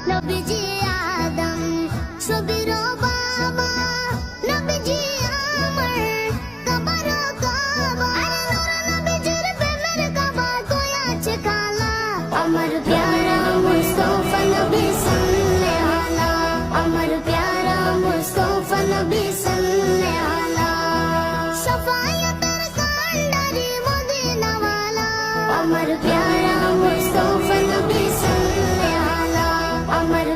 নবীজি আদম ছবির বাবা, নবীজি আমার কাবার কাবা, আরে নূর নবীজির প্রেমের কাবা কই আছে কালা। আমার প্যারা মুস্তাফা নবী সাল্লাল্লাহু আলা, আমার প্যারা মুস্তাফা নবী সাল্লাল্লাহু আলা, শাফায়াতের কান্ডারি মদিনা ওয়ালা। আমার প্যারা মুস্তাফা নবী সাল্লাল্লাহু আলা, আমার